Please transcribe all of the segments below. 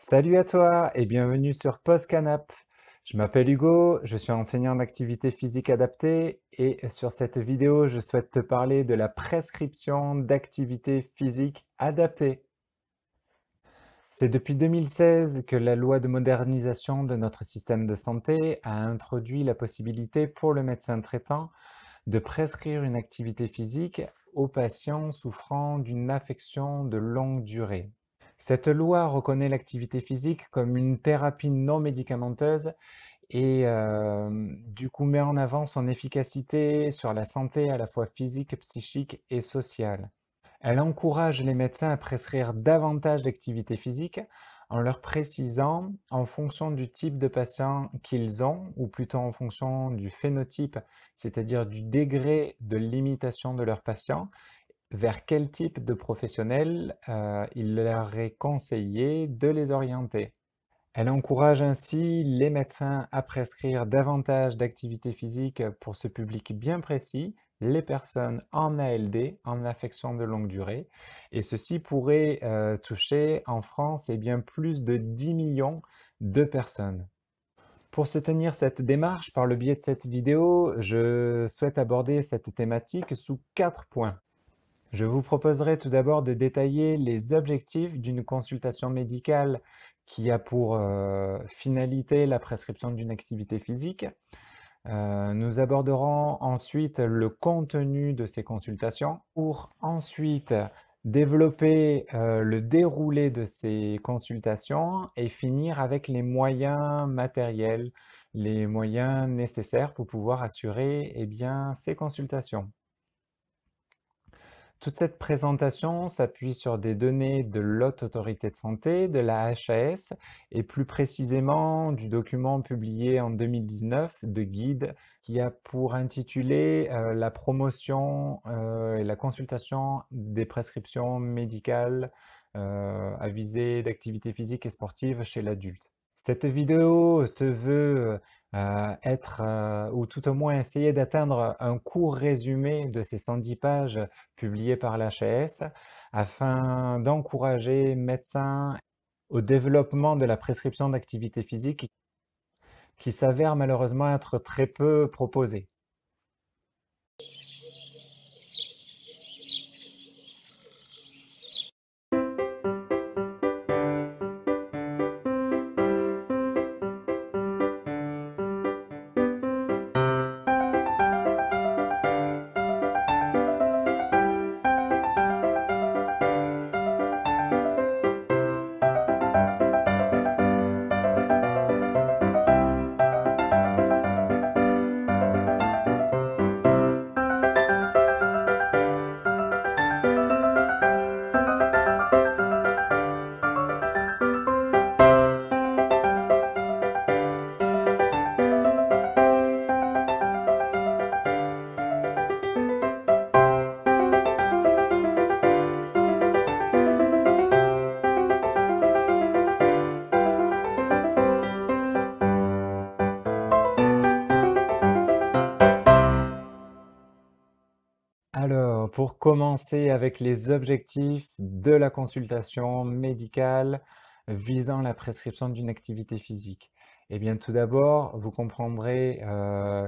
Salut à toi et bienvenue sur PostCanap. Je m'appelle Hugo, je suis enseignant d'activité physique adaptée et sur cette vidéo, je souhaite te parler de la prescription d'activité physique adaptée. C'est depuis 2016 que la loi de modernisation de notre système de santé a introduit la possibilité pour le médecin traitant de prescrire une activité physique aux patients souffrant d'une affection de longue durée. Cette loi reconnaît l'activité physique comme une thérapie non médicamenteuse et du coup met en avant son efficacité sur la santé à la fois physique, psychique et sociale. Elle encourage les médecins à prescrire davantage d'activité physique en leur précisant, en fonction du type de patient qu'ils ont, ou plutôt en fonction du phénotype, c'est-à-dire du degré de limitation de leur patient, vers quel type de professionnel il leur est conseillé de les orienter. Elle encourage ainsi les médecins à prescrire davantage d'activités physiques pour ce public bien précis, les personnes en ALD, en affection de longue durée, et ceci pourrait toucher en France bien plus de 10 millions de personnes. Pour soutenir cette démarche, par le biais de cette vidéo, je souhaite aborder cette thématique sous 4 points. Je vous proposerai tout d'abord de détailler les objectifs d'une consultation médicale qui a pour finalité la prescription d'une activité physique. Nous aborderons ensuite le contenu de ces consultations pour ensuite développer le déroulé de ces consultations et finir avec les moyens matériels, les moyens nécessaires pour pouvoir assurer ces consultations. Toute cette présentation s'appuie sur des données de l'Haute Autorité de Santé, de la HAS, et plus précisément du document publié en 2019 de guide qui a pour intitulé La promotion et la consultation des prescriptions médicales à visée d'activité physique et sportive chez l'adulte. Cette vidéo se veut être, ou tout au moins essayer d'atteindre un court résumé de ces 110 pages publiées par l'HAS afin d'encourager médecins au développement de la prescription d'activité physique qui s'avère malheureusement être très peu proposée. Alors, pour commencer avec les objectifs de la consultation médicale visant la prescription d'une activité physique. Eh bien, tout d'abord, vous comprendrez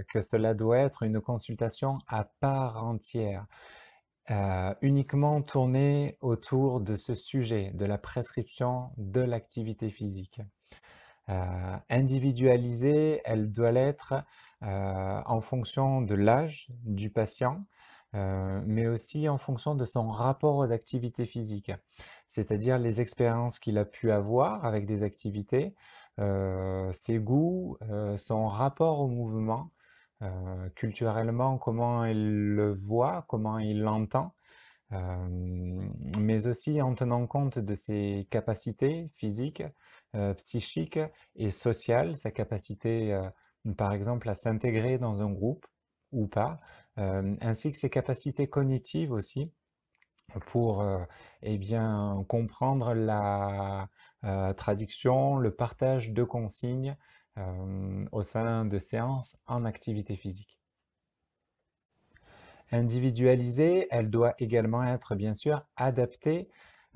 que cela doit être une consultation à part entière, uniquement tournée autour de ce sujet, de la prescription de l'activité physique. Individualisée, elle doit l'être en fonction de l'âge du patient, mais aussi en fonction de son rapport aux activités physiques, c'est-à-dire les expériences qu'il a pu avoir avec des activités, ses goûts, son rapport au mouvement, culturellement, comment il le voit, comment il l'entend, mais aussi en tenant compte de ses capacités physiques, psychiques et sociales, sa capacité, par exemple, à s'intégrer dans un groupe ou pas, ainsi que ses capacités cognitives aussi pour comprendre la traduction, le partage de consignes au sein de séances en activité physique. Individualisée, elle doit également être bien sûr adaptée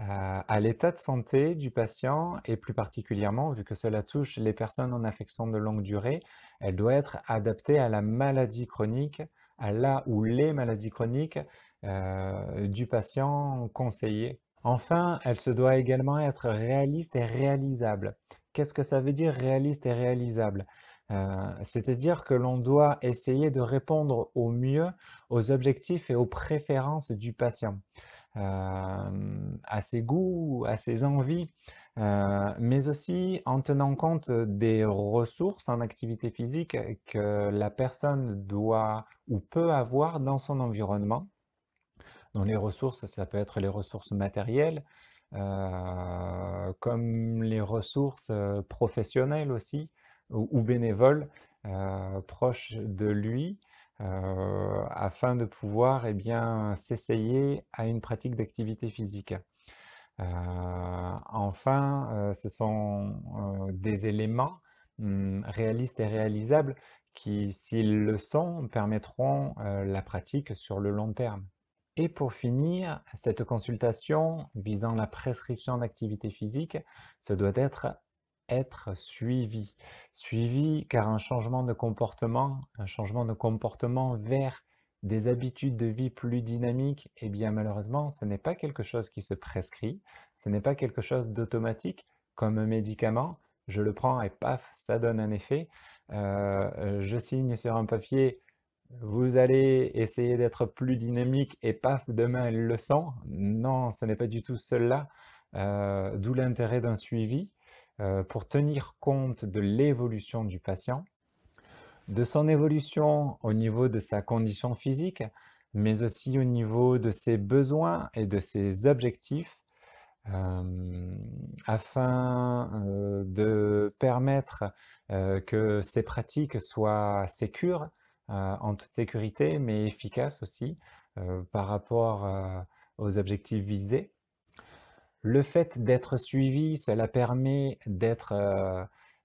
à l'état de santé du patient et plus particulièrement, vu que cela touche les personnes en affection de longue durée, elle doit être adaptée à la maladie chronique, à la ou les maladies chroniques du patient conseillé. Enfin, elle se doit également être réaliste et réalisable. Qu'est-ce que ça veut dire réaliste et réalisable? C'est-à-dire que l'on doit essayer de répondre au mieux aux objectifs et aux préférences du patient, à ses goûts, à ses envies, mais aussi en tenant compte des ressources en activité physique que la personne doit ou peut avoir dans son environnement. Donc les ressources, ça peut être les ressources matérielles, comme les ressources professionnelles aussi, ou bénévoles, proches de lui, afin de pouvoir eh bien, s'essayer à une pratique d'activité physique. Enfin, ce sont des éléments réalistes et réalisables qui, s'ils le sont, permettront la pratique sur le long terme. Et pour finir, cette consultation visant la prescription d'activité physique se doit être suivie. Suivie car un changement de comportement vers des habitudes de vie plus dynamiques, eh bien malheureusement, ce n'est pas quelque chose qui se prescrit, ce n'est pas quelque chose d'automatique comme un médicament. Je le prends et paf, ça donne un effet. Je signe sur un papier, vous allez essayer d'être plus dynamique et paf, demain elle le sent. Non, ce n'est pas du tout cela. D'où l'intérêt d'un suivi pour tenir compte de l'évolution du patient, de son évolution au niveau de sa condition physique, mais aussi au niveau de ses besoins et de ses objectifs, euh, afin de permettre que ces pratiques soient sécures, en toute sécurité, mais efficaces aussi par rapport aux objectifs visés. Le fait d'être suivi, cela permet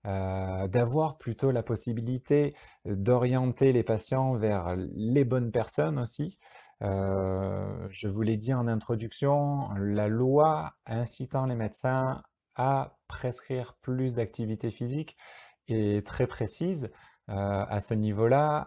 d'avoir plutôt la possibilité d'orienter les patients vers les bonnes personnes aussi. Je vous l'ai dit en introduction, la loi incitant les médecins à prescrire plus d'activité physique est très précise à ce niveau-là.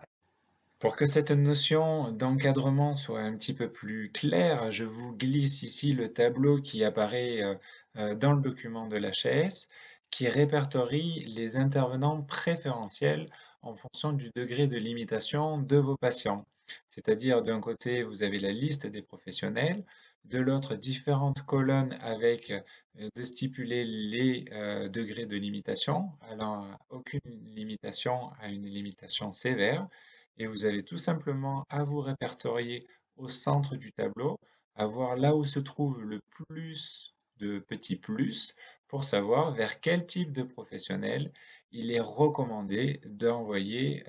Pour que cette notion d'encadrement soit un petit peu plus claire, je vous glisse ici le tableau qui apparaît dans le document de l'HAS, qui répertorie les intervenants préférentiels en fonction du degré de limitation de vos patients. C'est-à-dire, d'un côté, vous avez la liste des professionnels, de l'autre, différentes colonnes avec de stipuler les degrés de limitation, allant à aucune limitation à une limitation sévère. Et vous avez tout simplement à vous répertorier au centre du tableau, à voir là où se trouve le plus de petits plus pour savoir vers quel type de professionnel il est recommandé d'envoyer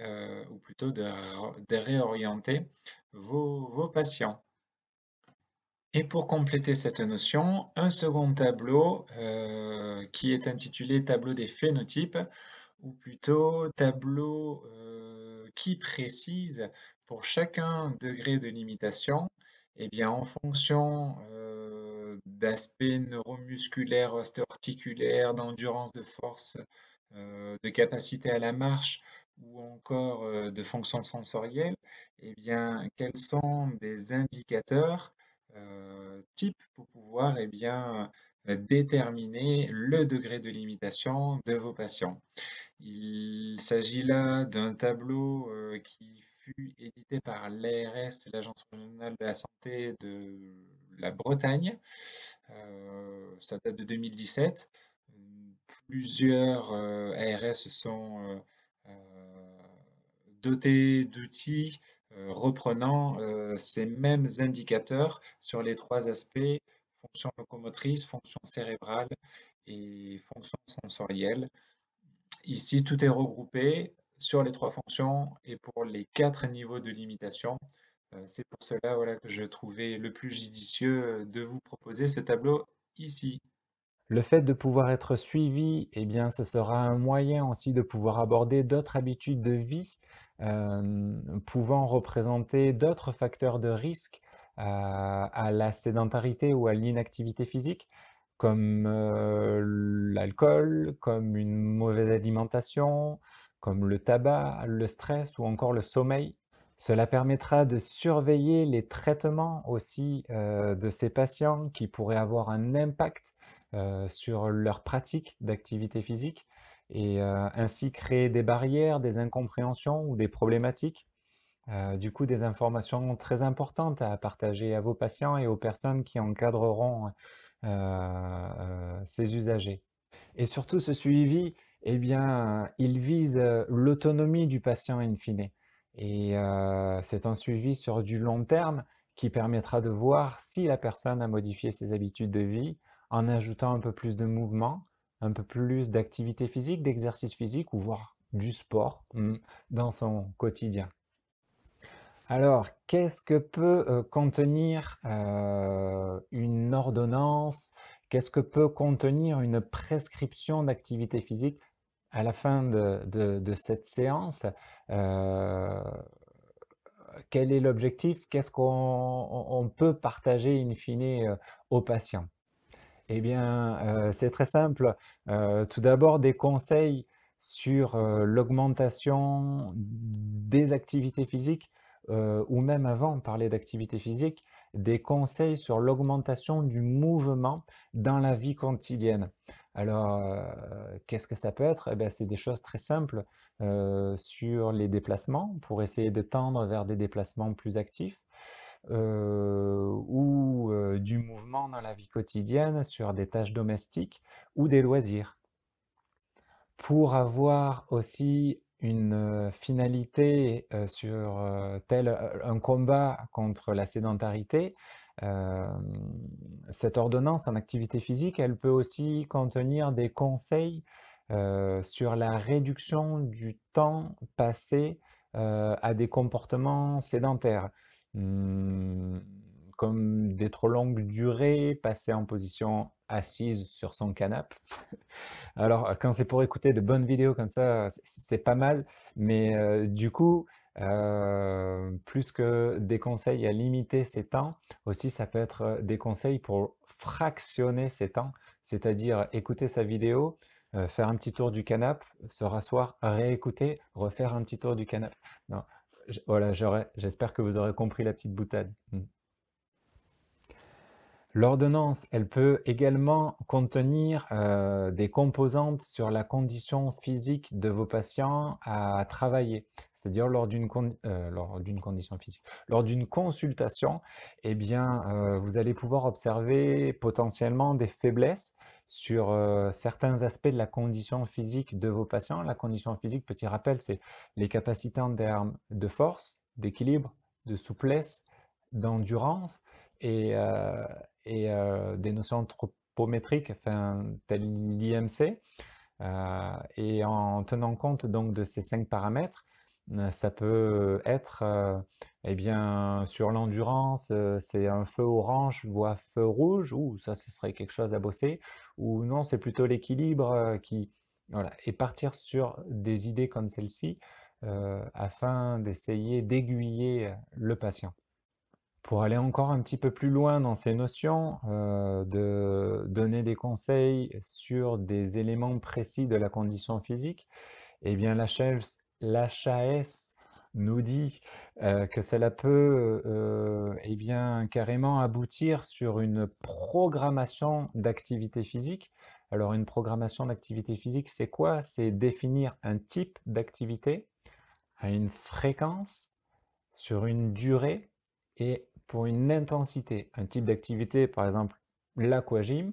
ou plutôt de réorienter vos patients. Et pour compléter cette notion, un second tableau qui est intitulé tableau des phénotypes ou plutôt tableau qui précise pour chacun degré de limitation, eh bien, en fonction d'aspects neuromusculaires, ostéo-articulaires, d'endurance de force, de capacité à la marche ou encore de fonction sensorielle, eh bien, quels sont des indicateurs types pour pouvoir déterminer le degré de limitation de vos patients. Il s'agit là d'un tableau qui fut édité par l'ARS, l'Agence régionale de la santé de la Bretagne. Ça date de 2017. Plusieurs ARS sont dotés d'outils reprenant ces mêmes indicateurs sur les trois aspects, fonction locomotrice, fonction cérébrale et fonction sensorielle. Ici, tout est regroupé sur les trois fonctions et pour les quatre niveaux de limitation. C'est pour cela voilà, que je trouvais le plus judicieux de vous proposer ce tableau ici. Le fait de pouvoir être suivi, eh bien, ce sera un moyen aussi de pouvoir aborder d'autres habitudes de vie, pouvant représenter d'autres facteurs de risque à la sédentarité ou à l'inactivité physique, comme l'alcool, comme une mauvaise alimentation, comme le tabac, le stress ou encore le sommeil. Cela permettra de surveiller les traitements aussi de ces patients qui pourraient avoir un impact sur leur pratique d'activité physique et ainsi créer des barrières, des incompréhensions ou des problématiques. Du coup, des informations très importantes à partager à vos patients et aux personnes qui encadreront ces usagers. Et surtout, ce suivi, eh bien, il vise l'autonomie du patient in fine. Et c'est un suivi sur du long terme qui permettra de voir si la personne a modifié ses habitudes de vie en ajoutant un peu plus de mouvement, un peu plus d'activité physique, d'exercice physique ou voire du sport dans son quotidien. Alors, qu'est-ce que peut contenir une ordonnance? Qu'est-ce que peut contenir une prescription d'activité physique à la fin de cette séance? Euh, Quel est l'objectif? Qu'est-ce qu'on peut partager in fine aux patients? Eh bien, c'est très simple. Tout d'abord, des conseils sur l'augmentation des activités physiques, ou même avant, parler d'activité physique, des conseils sur l'augmentation du mouvement dans la vie quotidienne. Alors, qu'est-ce que ça peut être? Eh bien, c'est des choses très simples sur les déplacements, pour essayer de tendre vers des déplacements plus actifs ou du mouvement dans la vie quotidienne sur des tâches domestiques ou des loisirs. Pour avoir aussi une finalité sur tel un combat contre la sédentarité, euh, cette ordonnance en activité physique, elle peut aussi contenir des conseils sur la réduction du temps passé à des comportements sédentaires. Hum, Comme des trop longues durées passées en position assise sur son canapé. Alors, quand c'est pour écouter de bonnes vidéos comme ça, c'est pas mal, mais du coup, plus que des conseils à limiter ces temps, aussi ça peut être des conseils pour fractionner ces temps, c'est-à-dire écouter sa vidéo, faire un petit tour du canapé, se rasseoir, réécouter, refaire un petit tour du canapé. Non, voilà, j'espère que vous aurez compris la petite boutade. L'ordonnance, elle peut également contenir des composantes sur la condition physique de vos patients à travailler. C'est-à-dire lors d'une condition physique. Lors d'une consultation, eh bien, vous allez pouvoir observer potentiellement des faiblesses sur certains aspects de la condition physique de vos patients. La condition physique, petit rappel, c'est les capacités en termes de force, d'équilibre, de souplesse, d'endurance et des notions anthropométriques, enfin, telles l'IMC. Et en tenant compte donc de ces 5 paramètres, ça peut être eh bien, sur l'endurance, c'est un feu orange voire feu rouge, ou ça ce serait quelque chose à bosser, ou non, c'est plutôt l'équilibre qui... Voilà. Et partir sur des idées comme celle-ci afin d'essayer d'aiguiller le patient. Pour aller encore un petit peu plus loin dans ces notions, de donner des conseils sur des éléments précis de la condition physique, eh bien l'HAS nous dit que cela peut eh bien, carrément aboutir sur une programmation d'activité physique. Alors une programmation d'activité physique, c'est quoi? C'est définir un type d'activité à une fréquence sur une durée et pour une intensité. Un type d'activité, par exemple l'aquagym,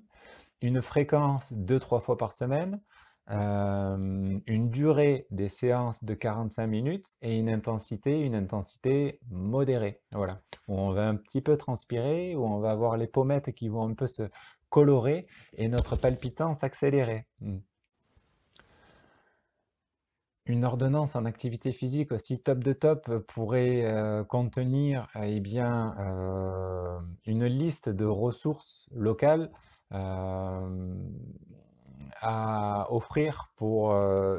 une fréquence 2-3 fois par semaine, une durée des séances de 45 minutes et une intensité modérée. Voilà, où on va un petit peu transpirer, où on va avoir les pommettes qui vont un peu se colorer et notre palpitance s'accélérer. Une ordonnance en activité physique aussi top de top pourrait contenir eh bien, une liste de ressources locales euh, à offrir pour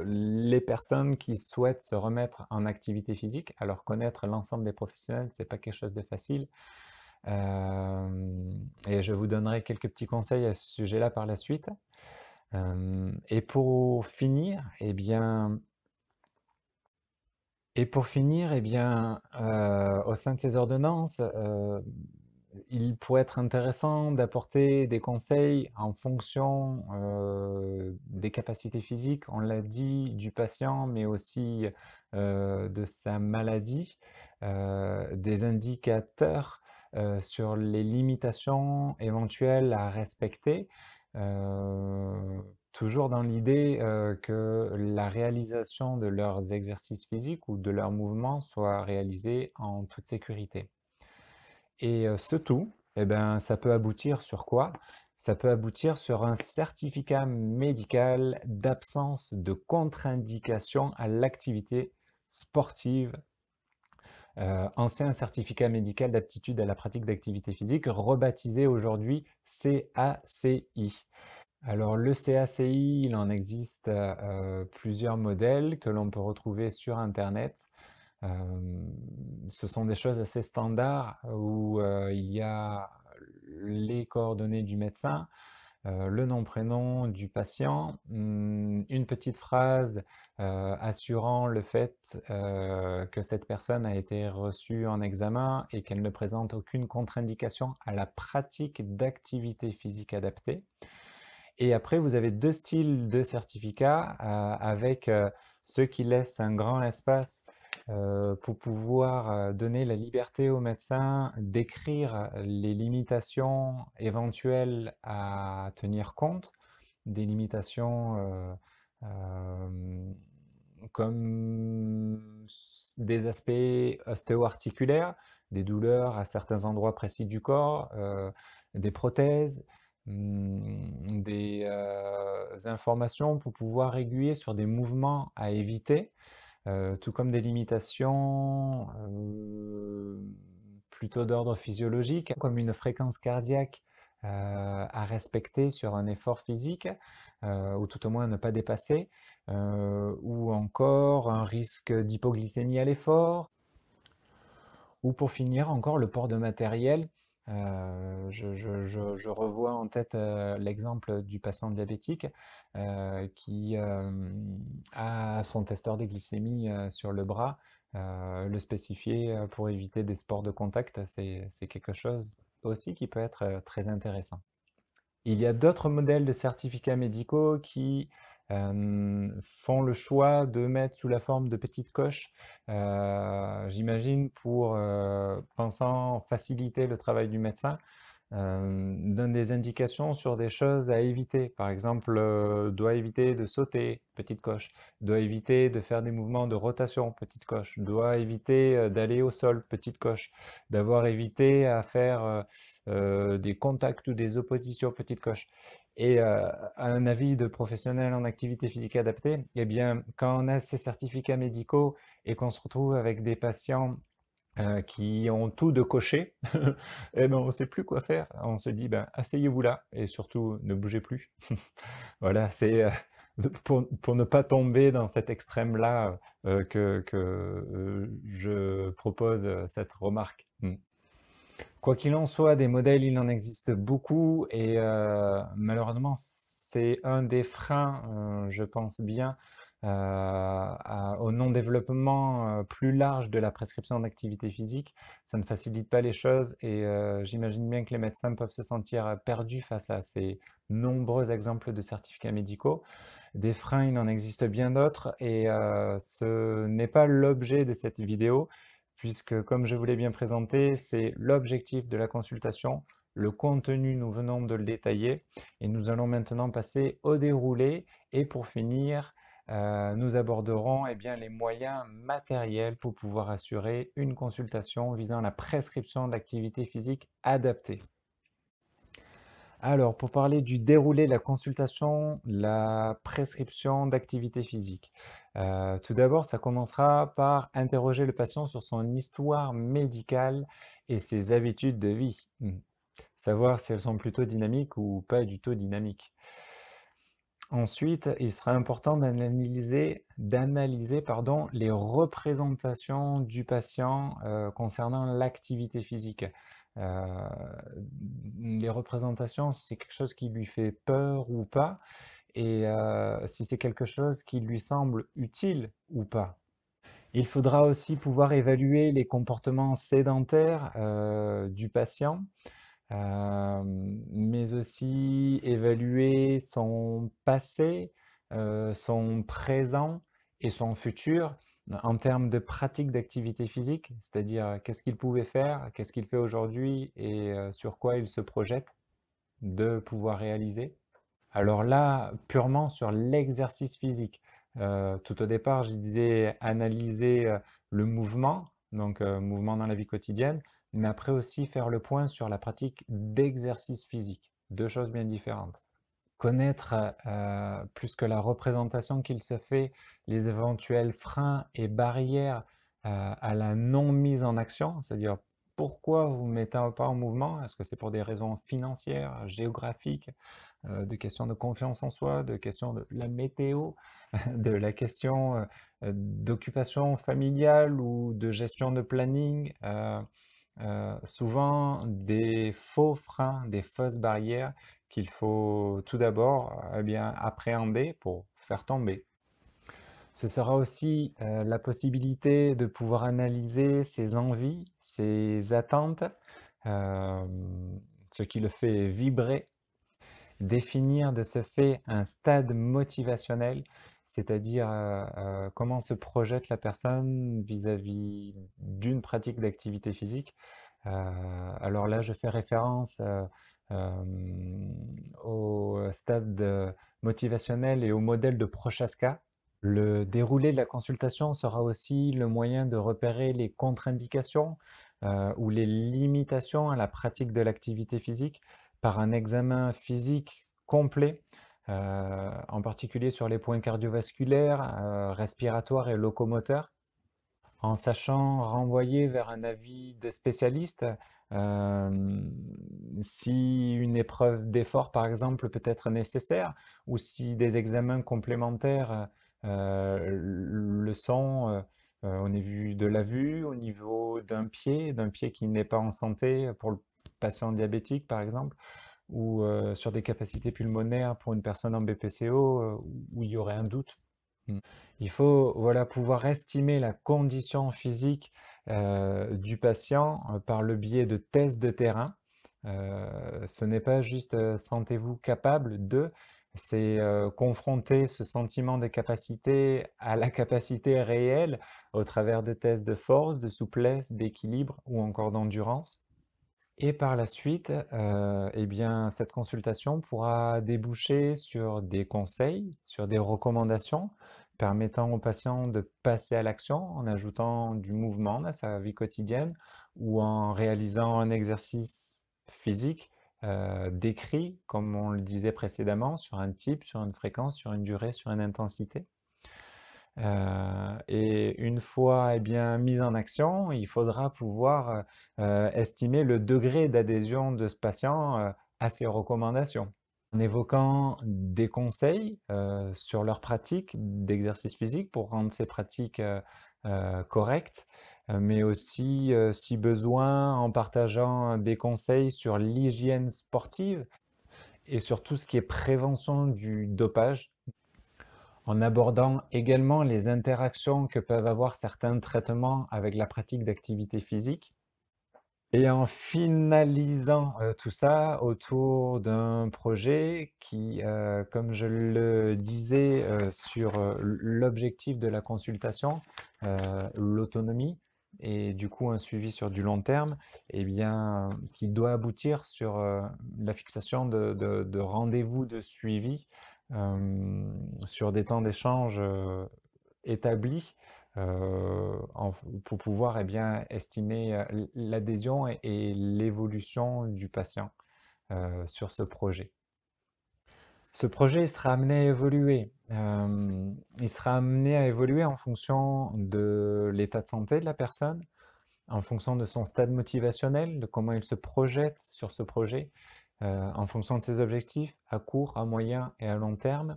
les personnes qui souhaitent se remettre en activité physique. Alors connaître l'ensemble des professionnels, c'est pas quelque chose de facile. Et je vous donnerai quelques petits conseils à ce sujet-là par la suite. Et pour finir, au sein de ces ordonnances, il pourrait être intéressant d'apporter des conseils en fonction des capacités physiques, on l'a dit, du patient, mais aussi de sa maladie, des indicateurs sur les limitations éventuelles à respecter. euh, Toujours dans l'idée que la réalisation de leurs exercices physiques ou de leurs mouvements soit réalisée en toute sécurité. Et ce tout, eh ben, ça peut aboutir sur quoi? Ça peut aboutir sur un certificat médical d'absence de contre-indication à l'activité sportive, ancien certificat médical d'aptitude à la pratique d'activité physique, rebaptisé aujourd'hui CACI. Alors le CACI, il en existe plusieurs modèles que l'on peut retrouver sur Internet. Ce sont des choses assez standards où il y a les coordonnées du médecin, le nom, prénom du patient, une petite phrase assurant le fait que cette personne a été reçue en examen et qu'elle ne présente aucune contre-indication à la pratique d'activité physique adaptée. Et après, vous avez deux styles de certificats avec ceux qui laissent un grand espace pour pouvoir donner la liberté au médecin d'écrire les limitations éventuelles à tenir compte, des limitations euh, comme des aspects ostéo-articulaires, des douleurs à certains endroits précis du corps, des prothèses, des informations pour pouvoir aiguiller sur des mouvements à éviter, tout comme des limitations plutôt d'ordre physiologique, comme une fréquence cardiaque à respecter sur un effort physique, ou tout au moins ne pas dépasser, ou encore un risque d'hypoglycémie à l'effort, ou pour finir encore le port de matériel. Je revois en tête l'exemple du patient diabétique qui a son testeur de glycémie sur le bras. Le spécifier pour éviter des sports de contact, c'est quelque chose aussi qui peut être très intéressant. Il y a d'autres modèles de certificats médicaux qui font le choix de mettre sous la forme de petites coches, j'imagine pour pensant faciliter le travail du médecin, donne des indications sur des choses à éviter. Par exemple, doit éviter de sauter, petite coche. Doit éviter de faire des mouvements de rotation, petite coche. Doit éviter d'aller au sol, petite coche. D'avoir évité à faire des contacts ou des oppositions, petite coche. Et un avis de professionnel en activité physique adaptée, eh bien, quand on a ces certificats médicaux et qu'on se retrouve avec des patients qui ont tout de cocher, et ben on ne sait plus quoi faire. On se dit, ben, asseyez-vous là et surtout ne bougez plus. Voilà, c'est pour ne pas tomber dans cet extrême-là que je propose cette remarque. Quoi qu'il en soit, des modèles, il en existe beaucoup et malheureusement, c'est un des freins, je pense bien, au non-développement plus large de la prescription d'activité physique. Ça ne facilite pas les choses et j'imagine bien que les médecins peuvent se sentir perdus face à ces nombreux exemples de certificats médicaux. Des freins, il en existe bien d'autres et ce n'est pas l'objet de cette vidéo puisque comme je vous l'ai bien présenté, c'est l'objectif de la consultation. Le contenu, nous venons de le détailler et nous allons maintenant passer au déroulé. Et pour finir, nous aborderons les moyens matériels pour pouvoir assurer une consultation visant la prescription d'activité physique adaptée. Alors, pour parler du déroulé de la consultation, la prescription d'activité physique. Tout d'abord, ça commencera par interroger le patient sur son histoire médicale et ses habitudes de vie. Savoir si elles sont plutôt dynamiques ou pas du tout dynamiques. Ensuite, il sera important d'analyser, pardon, les représentations du patient concernant l'activité physique. les représentations, si c'est quelque chose qui lui fait peur ou pas, et si c'est quelque chose qui lui semble utile ou pas. Il faudra aussi pouvoir évaluer les comportements sédentaires du patient, mais aussi évaluer son passé, son présent et son futur en termes de pratique d'activité physique, c'est-à-dire qu'est-ce qu'il pouvait faire, qu'est-ce qu'il fait aujourd'hui et sur quoi il se projette de pouvoir réaliser. Alors là, purement sur l'exercice physique. Tout au départ, je disais analyser le mouvement, donc mouvement dans la vie quotidienne, mais après aussi faire le point sur la pratique d'exercice physique. Deux choses bien différentes. Connaître plus que la représentation qu'il se fait, les éventuels freins et barrières à la non mise en action, c'est-à-dire pourquoi vous ne mettez pas en mouvement? Est-ce que c'est pour des raisons financières, géographiques, de questions de confiance en soi, de questions de la météo, de la question d'occupation familiale ou de gestion de planning, souvent des faux freins, des fausses barrières qu'il faut tout d'abord eh bien, appréhender pour faire tomber. Ce sera aussi la possibilité de pouvoir analyser ses envies, ses attentes, euh, ce qui le fait vibrer, définir de ce fait un stade motivationnel, c'est-à-dire comment se projette la personne vis-à-vis d'une pratique d'activité physique. Alors là, je fais référence au stade motivationnel et au modèle de Prochaska. Le déroulé de la consultation sera aussi le moyen de repérer les contre-indications ou les limitations à la pratique de l'activité physique par un examen physique complet, en particulier sur les points cardiovasculaires, respiratoires et locomoteurs, en sachant renvoyer vers un avis de spécialiste euh, si une épreuve d'effort, par exemple, peut être nécessaire, ou si des examens complémentaires le sont au niveau de la vue, au niveau d'un pied qui n'est pas en santé pour le patient diabétique, par exemple, ou sur des capacités pulmonaires pour une personne en BPCO où il y aurait un doute. Mm. Il faut voilà, pouvoir estimer la condition physique du patient par le biais de tests de terrain. Ce n'est pas juste sentez-vous capable de, c'est confronter ce sentiment de capacité à la capacité réelle au travers de tests de force, de souplesse, d'équilibre ou encore d'endurance. Et par la suite, eh bien, cette consultation pourra déboucher sur des conseils, sur des recommandations permettant au patient de passer à l'action en ajoutant du mouvement à sa vie quotidienne ou en réalisant un exercice physique décrit, comme on le disait précédemment, sur un type, sur une fréquence, sur une durée, sur une intensité. Et une fois eh bien, mise en action, il faudra pouvoir estimer le degré d'adhésion de ce patient à ces recommandations. En évoquant des conseils sur leur pratique d'exercice physique pour rendre ces pratiques correctes, mais aussi, si besoin, en partageant des conseils sur l'hygiène sportive et sur tout ce qui est prévention du dopage, en abordant également les interactions que peuvent avoir certains traitements avec la pratique d'activité physique et en finalisant tout ça autour d'un projet qui, comme je le disais sur l'objectif de la consultation, l'autonomie et du coup un suivi sur du long terme, eh bien, qui doit aboutir sur la fixation de rendez-vous de suivi sur des temps d'échange établis pour pouvoir eh bien, estimer l'adhésion et l'évolution du patient sur ce projet. Ce projet sera amené à évoluer. Il sera amené à évoluer en fonction de l'état de santé de la personne, en fonction de son stade motivationnel, de comment il se projette sur ce projet, en fonction de ses objectifs à court, à moyen et à long terme,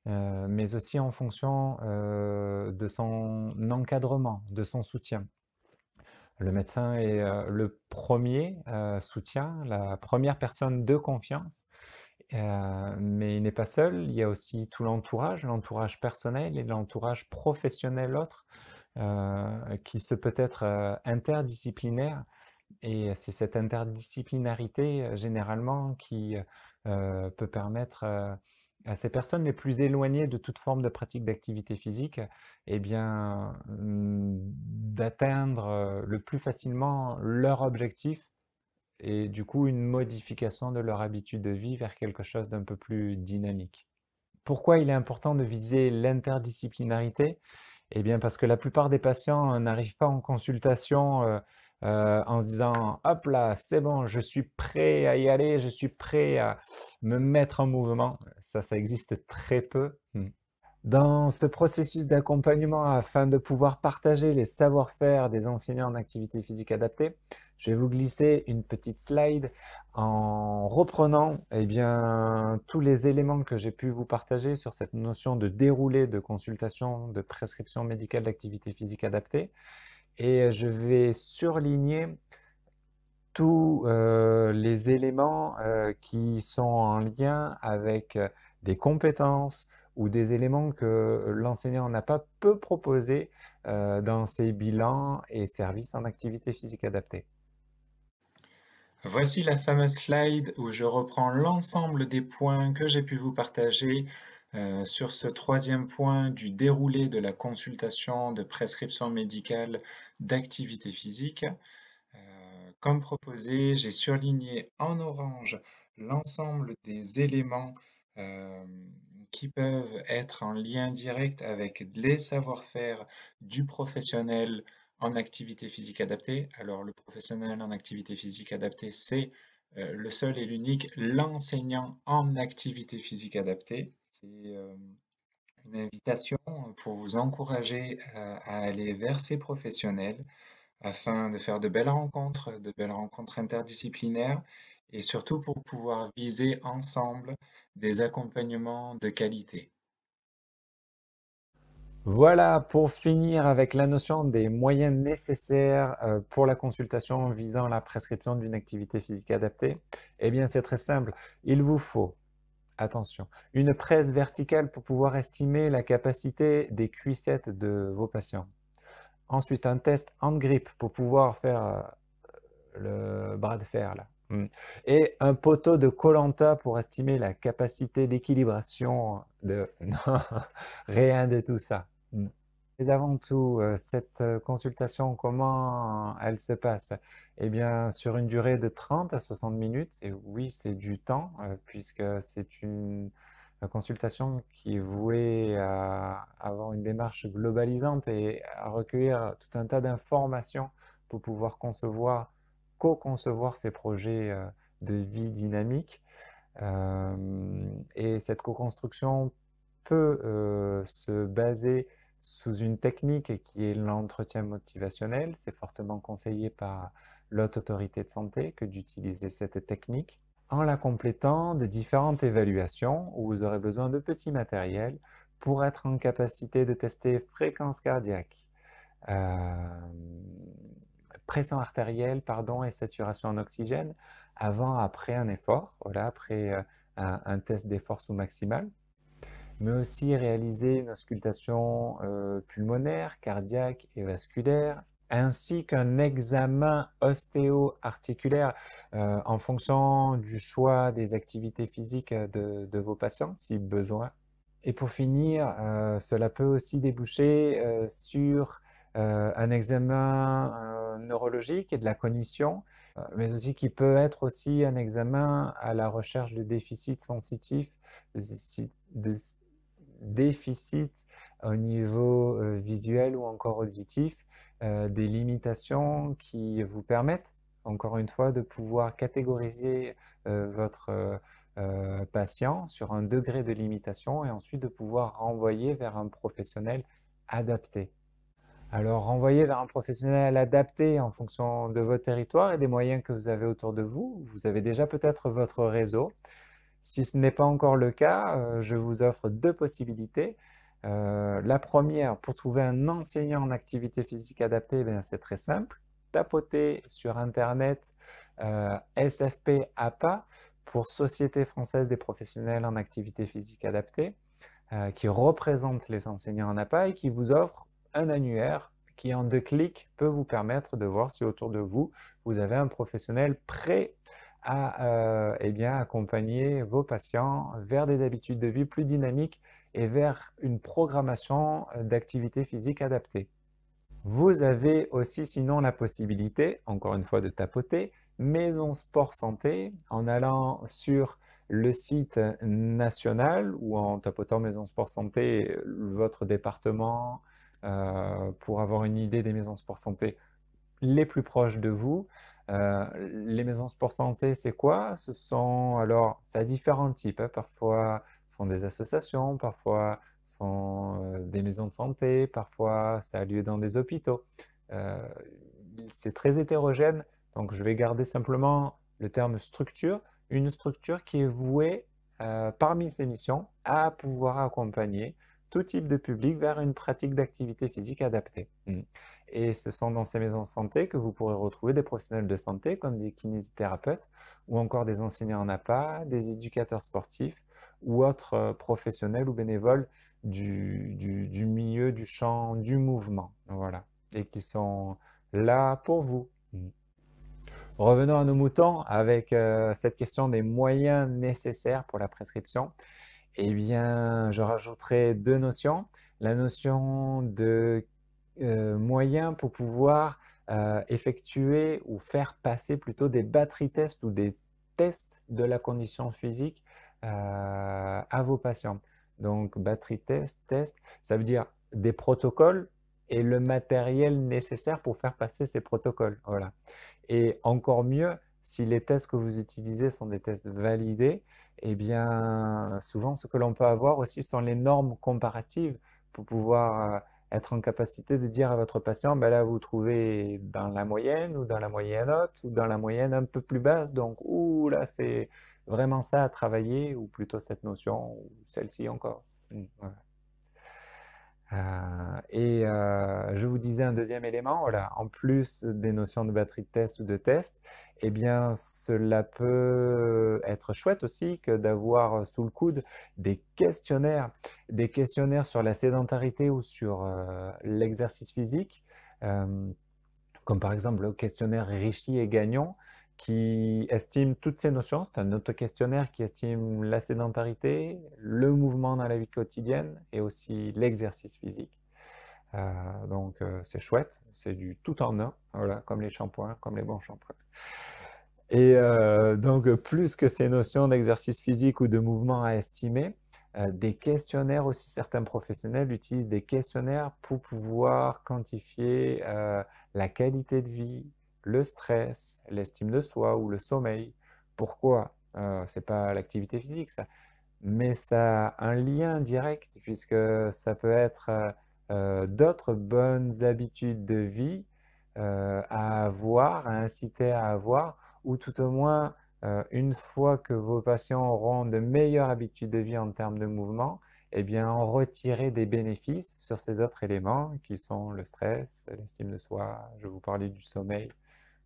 mais aussi en fonction de son encadrement, de son soutien. Le médecin est le premier soutien, la première personne de confiance. Mais il n'est pas seul, il y a aussi tout l'entourage personnel et l'entourage professionnel autre, qui se peut être interdisciplinaire. Et c'est cette interdisciplinarité, généralement, qui peut permettre à ces personnes les plus éloignées de toute forme de pratique d'activité physique, eh bien, d'atteindre le plus facilement leur objectif et du coup une modification de leur habitude de vie vers quelque chose d'un peu plus dynamique. Pourquoi il est important de viser l'interdisciplinarité? Eh bien, parce que la plupart des patients n'arrivent pas en consultation en se disant, hop là, c'est bon, je suis prêt à y aller, je suis prêt à me mettre en mouvement. Ça existe très peu. Dans ce processus d'accompagnement, afin de pouvoir partager les savoir-faire des enseignants en activité physique adaptée, je vais vous glisser une petite slide en reprenant tous les éléments que j'ai pu vous partager sur cette notion de déroulé de consultation de prescription médicale d'activité physique adaptée. Et je vais surligner tous les éléments qui sont en lien avec des compétences ou des éléments que l'enseignant n'a pas peu proposés dans ses bilans et services en activité physique adaptée. Voici la fameuse slide où je reprends l'ensemble des points que j'ai pu vous partager sur ce troisième point du déroulé de la consultation de prescription médicale d'activité physique. Comme proposé, j'ai surligné en orange l'ensemble des éléments euh, qui peuvent être en lien direct avec les savoir-faire du professionnel en activité physique adaptée. Alors, le professionnel en activité physique adaptée, c'est le seul et l'unique, l'enseignant en activité physique adaptée. C'est une invitation pour vous encourager à aller vers ces professionnels afin de faire de belles rencontres interdisciplinaires et surtout pour pouvoir viser ensemble des accompagnements de qualité. Voilà pour finir avec la notion des moyens nécessaires pour la consultation visant la prescription d'une activité physique adaptée. Eh bien, c'est très simple. Il vous faut, attention, une presse verticale pour pouvoir estimer la capacité des cuissettes de vos patients. Ensuite, un test hand grip pour pouvoir faire le bras de fer là. Et un poteau de Koh-Lanta pour estimer la capacité d'équilibration de... Non, rien de tout ça. Mais avant tout, cette consultation, comment elle se passe? Eh bien, sur une durée de 30 à 60 minutes, et oui, c'est du temps, puisque c'est une consultation qui est vouée à avoir une démarche globalisante et à recueillir tout un tas d'informations pour pouvoir concevoir, co-concevoir ces projets de vie dynamique. Et cette co-construction peut se baser sous une technique qui est l'entretien motivationnel. C'est fortement conseillé par l'Haute Autorité de Santé que d'utiliser cette technique en la complétant de différentes évaluations où vous aurez besoin de petits matériels pour être en capacité de tester fréquence cardiaque, euh, pression artérielle, pardon, et saturation en oxygène avant, après un effort, voilà, après un test d'effort sous maximal, mais aussi réaliser une auscultation pulmonaire, cardiaque et vasculaire, ainsi qu'un examen ostéo-articulaire en fonction du choix des activités physiques de vos patients, si besoin. Et pour finir, cela peut aussi déboucher sur un examen neurologique et de la cognition, mais aussi qui peut être aussi un examen à la recherche de déficits sensitifs, de déficits au niveau visuel ou encore auditif, des limitations qui vous permettent, encore une fois, de pouvoir catégoriser votre patient sur un degré de limitation et ensuite de pouvoir renvoyer vers un professionnel adapté. Alors, renvoyer vers un professionnel adapté en fonction de votre territoire et des moyens que vous avez autour de vous. Vous avez déjà peut-être votre réseau. Si ce n'est pas encore le cas, je vous offre deux possibilités. La première, pour trouver un enseignant en activité physique adaptée, c'est très simple. tapoter sur Internet SFP APA pour Société française des professionnels en activité physique adaptée, qui représente les enseignants en APA et qui vous offre un annuaire qui, en 2 clics, peut vous permettre de voir si autour de vous, vous avez un professionnel prêt à eh bien, accompagner vos patients vers des habitudes de vie plus dynamiques et vers une programmation d'activité physique adaptée. Vous avez aussi sinon la possibilité, encore une fois, de tapoter Maison Sport Santé en allant sur le site national ou en tapotant Maison Sport Santé, votre département, pour avoir une idée des maisons sport santé les plus proches de vous. Les maisons sport santé, c'est quoi? Ce sont, alors, ça a différents types, hein. Parfois, ce sont des associations, parfois, ce sont des maisons de santé, parfois, ça a lieu dans des hôpitaux. Euh, c'est très hétérogène, donc je vais garder simplement le terme structure, une structure qui est vouée, parmi ses missions, à pouvoir accompagner tout type de public vers une pratique d'activité physique adaptée. Et ce sont dans ces maisons de santé que vous pourrez retrouver des professionnels de santé comme des kinésithérapeutes ou encore des enseignants en APA, des éducateurs sportifs ou autres professionnels ou bénévoles du milieu du champ du mouvement. Voilà. Et qui sont là pour vous. Revenons à nos moutons avec cette question des moyens nécessaires pour la prescription. Eh bien, je rajouterai 2 notions. La notion de moyens pour pouvoir effectuer ou faire passer plutôt des battery tests ou des tests de la condition physique à vos patients. Donc, battery test, ça veut dire des protocoles et le matériel nécessaire pour faire passer ces protocoles. Voilà. Et encore mieux, si les tests que vous utilisez sont des tests validés, eh bien, souvent, ce que l'on peut avoir aussi sont les normes comparatives pour pouvoir être en capacité de dire à votre patient, ben là, vous vous trouvez dans la moyenne ou dans la moyenne haute ou dans la moyenne un peu plus basse. Donc, ouh, là, c'est vraiment ça à travailler ou plutôt cette notion ou celle-ci encore. Voilà. Je vous disais un deuxième élément, voilà, en plus des notions de batterie de test ou de test, eh bien, cela peut être chouette aussi que d'avoir sous le coude des questionnaires sur la sédentarité ou sur l'exercice physique, euh, comme par exemple le questionnaire Richie et Gagnon, qui estime toutes ces notions. C'est un auto-questionnaire qui estime la sédentarité, le mouvement dans la vie quotidienne et aussi l'exercice physique. C'est chouette, c'est du tout en un, voilà, comme les shampoings, comme les bons shampoings. Et donc, plus que ces notions d'exercice physique ou de mouvement à estimer, des questionnaires aussi, certains professionnels utilisent des questionnaires pour pouvoir quantifier la qualité de vie, le stress, l'estime de soi ou le sommeil. Pourquoi? C'est pas l'activité physique, ça, mais ça a un lien direct puisque ça peut être d'autres bonnes habitudes de vie à avoir, à inciter à avoir, ou tout au moins, une fois que vos patients auront de meilleures habitudes de vie en termes de mouvement, eh bien, en retirer des bénéfices sur ces autres éléments qui sont le stress, l'estime de soi, je vous parlais du sommeil,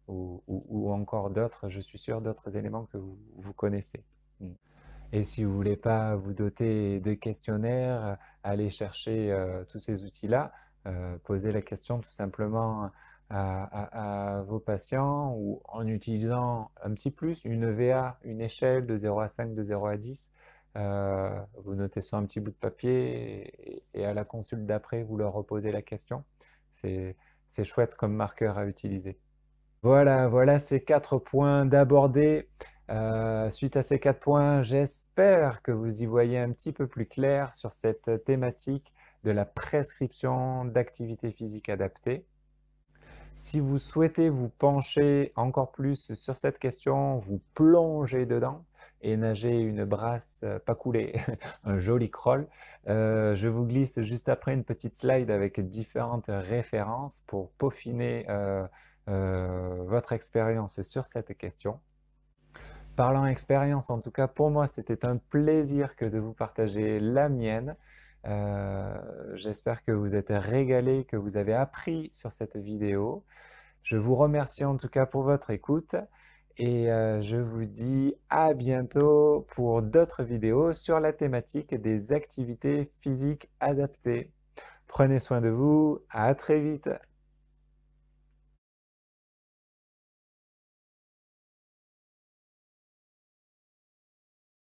ou encore d'autres, je suis sûr, d'autres éléments que vous connaissez. Et si vous ne voulez pas vous doter de questionnaires, aller chercher tous ces outils-là, posez la question tout simplement à vos patients ou en utilisant un petit plus, une EVA, une échelle de 0 à 5, de 0 à 10. Vous notez sur un petit bout de papier et à la consulte d'après, vous leur reposez la question. C'est chouette comme marqueur à utiliser. Voilà ces 4 points d'abordés. Suite à ces 4 points, j'espère que vous y voyez un petit peu plus clair sur cette thématique de la prescription d'activité physique adaptée. Si vous souhaitez vous pencher encore plus sur cette question, vous plonger dedans et nager une brasse, pas couler, un joli crawl, je vous glisse juste après une petite slide avec différentes références pour peaufiner votre expérience sur cette question. Parlant expérience, en tout cas pour moi, c'était un plaisir que de vous partager la mienne. J'espère que vous êtes régalés, que vous avez appris sur cette vidéo. Je vous remercie en tout cas pour votre écoute et je vous dis à bientôt pour d'autres vidéos sur la thématique des activités physiques adaptées. Prenez soin de vous, à très vite.